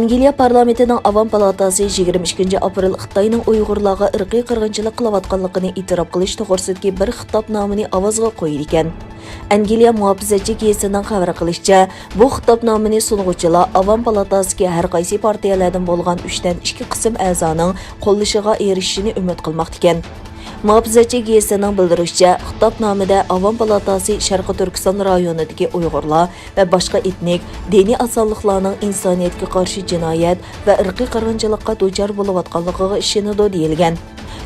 Angliya parlamentining Avam palatasi 22 aprel Xitoyning Uyg'urlarga irqiy qirg'inchilik qilayotganligini e'tirof qilish to'g'risidagi bir xitobnomani ovozga qo'ydi ekan. Angliya muhofizachi gazetining xabar qilishicha, bu xitobnomani sunuvchilar Avam palatasiga har qaysi partiyalardan bo'lgan 3 dan 2 qism a'zoning qo'llashiga erishishini umid qilmoqda ekan. Muhofizachi gazetining bildirishicha, xitobnomada Avam palatasi Sharqi Turkiston rayonidagi Uyg'urlar va boshqa etnik, diniy asonliklarning insoniyatga qarshi jinoyat va irqiy qirg'inchilikqa duchor bo'layotganligiga ishonadi deyilgan.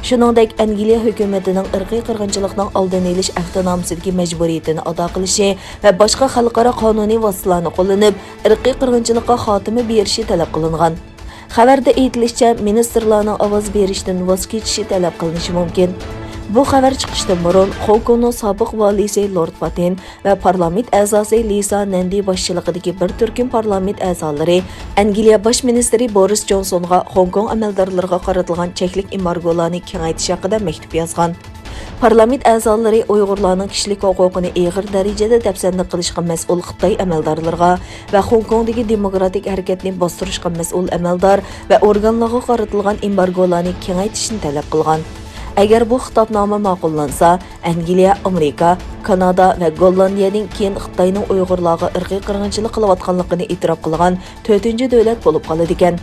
Shuningdek, Angliya hukumatining irqiy qirg'inchilikning oldini olish avtonomiyasidagi majburiyatini ado qilishi va boshqa xalqaro qonuniy vositalarni qo'llanib, irqiy qirg'inchilikqa xotima berishi talab qilingan. Xabarda aytilishicha, ministrlarning ovoz berishdan voz kechishi talab qilinishi mumkin. Bu xabar chiqishdan burun Hong Kongning sobiq valisi Lord Patten va parlament a'zosi Lisa Nandy boshchiligidagi bir turkum parlament a'zolari Angliya bosh ministri Boris Johnsonga Hong Kong amaldorlariga qaratilgan cheklik embargolarni kengaytirish haqida maktub yozgan. Parlament a'zolari Uyg'urlarning kishilik huquqini og'ir darajada dafsanlik qilishga mas'ul Xitoy amaldorlariga va Hong Kongdagi demokratik harakatni bostirishga mas'ul amaldor va organlarga qaratilgan embargolarni kengaytirishni talab qilgan. Agar bu xitobnoma ma'qullansa, Angliya, Amerika, Kanada va Gollandiyadan keyin Xitoyning Uyg'urlarga irqiy qirg'inchilik qilayotganligini e'tirof qilgan 4-davlat bo'lib qoladi ekan.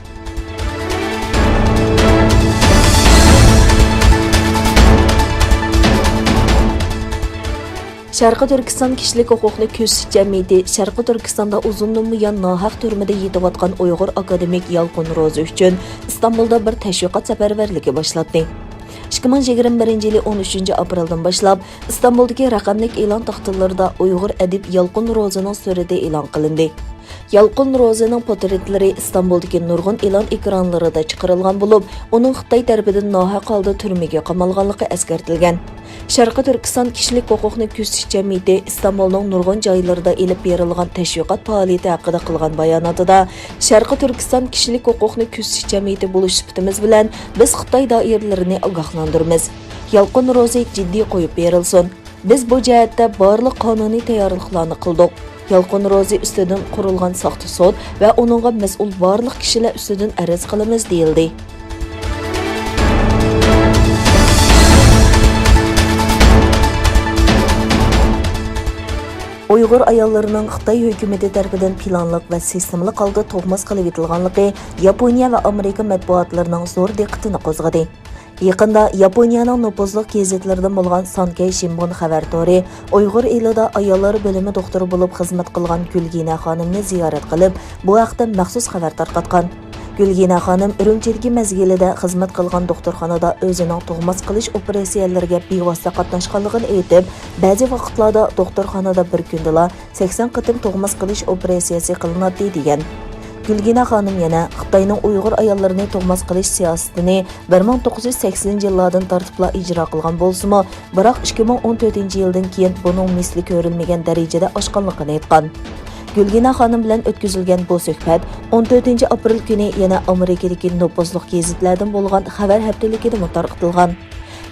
Sharqi Turkiston kishilik huquqni ko'zish jamiyati Sharqi Turkistonda uzundan buyon nohaq turmada yetayotgan Uyg'ur akademik Yalqin Ro'zi uchun Istanbulda bir tashviqot safarbarligi boshladi. 2021 yili 13 apreldan boshlab Istanbuldagi raqamli e'lon taxtalarida Uyg'ur adib Yalqin Ro'zining surati e'lon qilindi. Yalqin Ro'zining portretlari Istanbuldagi nurg'un e'lon ekranlarida chiqarilgan bo'lib, uning Xitoy tarafidan nohaq holda turmaga qamalganligi eskartilgan. Sharqi Turkiston kishilik huquqni ko'zish jamiyati Istanbulning nurg'un joylarida elib berilgan tashviqot faoliyati haqida qilgan bayonotida, Sharqi Turkiston kishilik huquqni ko'zish jamiyati bo'lish sifatimiz bilan biz Xitoy doiralarini ogohlantiramiz. Yalqin Ro'zi jiddiy qo'yib berilsin. Biz bu jihatda barliq qonuniy tayyorliklarni qildik. Yalqin Ro'zi ustidan qurilgan soxta sud va uningga mas'ul barliq kishilar ustidan arz qilamiz deyildi. Uyg'ur ayollarining Xitoy hukumati tomonidan planliq va sistemli holda to'g'mas qilib etilganligi Yaponiya va Amerika matbuotlarining zo'r diqqatini qo'zg'adi. Yaqinda Yaponiyaning nufuzli gazetlaridan bo'lgan Sankei Shimbun xabar tori Uyg'ur elida ayollar bo'limi doktori bo'lib xizmat qilgan Gulgina xonimni ziyorat qilib, bu haqda maxsus xabar tarqatgan. Gulgina xonim Urumchidagi mazgilida xizmat qilgan doktorxonada o'zining tug'mas qilish operatsiyalariga bevosita qatnashganligini aytib, ba'zi vaqtlarda doktorxonada bir kundala 80 qatim tug'mas qilish operatsiyasi qilinadi degan. Gulgina xonim yana Xitoyning Uyg'ur ayollarini tug'mas qilish siyosatini 1980-yillardan tartibla ijro qilgan bo'lsa-mu, biroq 2014-yildan keyin buning misli ko'rilmagan darajada oshganligini aytgan. Gulgina xonim bilan o'tkazilgan bu suhbat 14 aprel kuni yana Amerikadagi nufuzli gazetlardan bo'lgan xabar haftaligida tarqatilgan.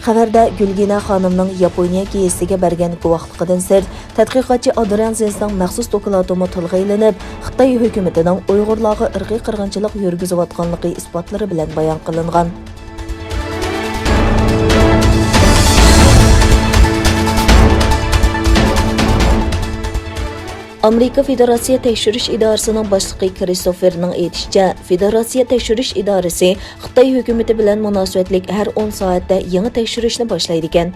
Xabarda Gulgina xonimning Yaponiya gazetiga bergan guvohligidan sirt tadqiqotchi Adrian Zensning maxsus dokumentimi tilga ilinib, Xitoy hukumatining Uyg'urlarga irqiy qirg'inchilik yurgizayotganligi isbotlari bilan bayon qilingan. Amerika Federatsiya tekshirish idorasining boshlig'i Kristoferning aytishicha, Federatsiya tekshirish idorasi Xitoy hukumati bilan munosabatlik har 10 soatda yangi tekshirishni boshlaydi ekan.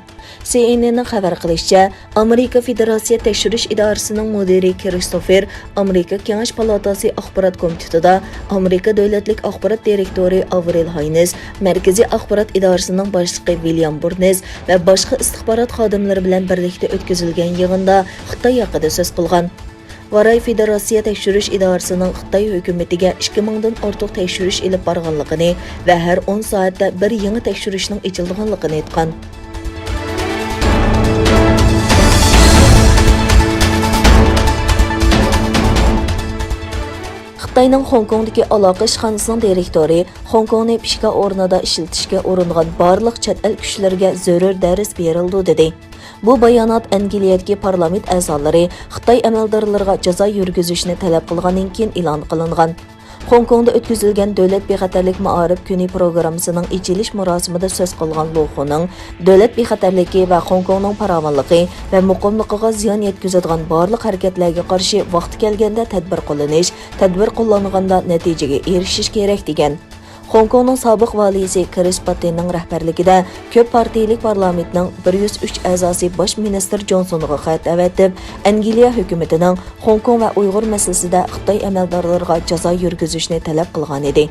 CNNning xabar qilishicha, Amerika Federatsiya tekshirish idorasining mudiri Kristofer Amerika Kengash palatasi axborot komitetida Amerika davlatlik axborot direktori Avril Haines, Markaziy axborot idorasining boshlig'i William Burns va boshqa istixborot xodimlari bilan birlikda o'tkazilgan yig'inda Xitoy haqida so'z qilgan. Varay Federatsiya tekshirish idorasining Xitoy hukumatiga 2000 dan ortiq tekshirish ilib borganligini va har 10 soatda bir yangi tekshirishning ochilganligini aytgan. Xitoyning Hong Kongdagi aloqa ishxonasining direktori Hong Kongni pishka o'rnida ishlatishga uringan barliq chet el kuchlarga zarur dars berildi dedi. Bu bayonot Angliyadagi parlament a'zolari Xitoy amaldorlariga jazo yurgizishni talab qilgandan keyin e'lon qilingan. Hong Kongda o'tkazilgan Davlat bexatarlik ma'arif kuni programmasining ichilish marosimida so'z qilgan Lu Xuning davlat bexatarligi va Hong Kongning farovonligi va muqimligiga ziyon yetkazadigan barliq harakatlarga qarshi vaqti kelganda tadbir qo'llanilganda natijaga erishish kerak degan. Hong Kongning sobiq valisi Chris Pattenning rahbarligida ko'p partiyalik parlamentning 103 a'zosi bosh ministr Jonsonga xat avatib, Angliya hukumatining Hong Kong va Uyg'ur masalasida Xitoy amaldorlariga jazo yurgizishni talab qilgan edi.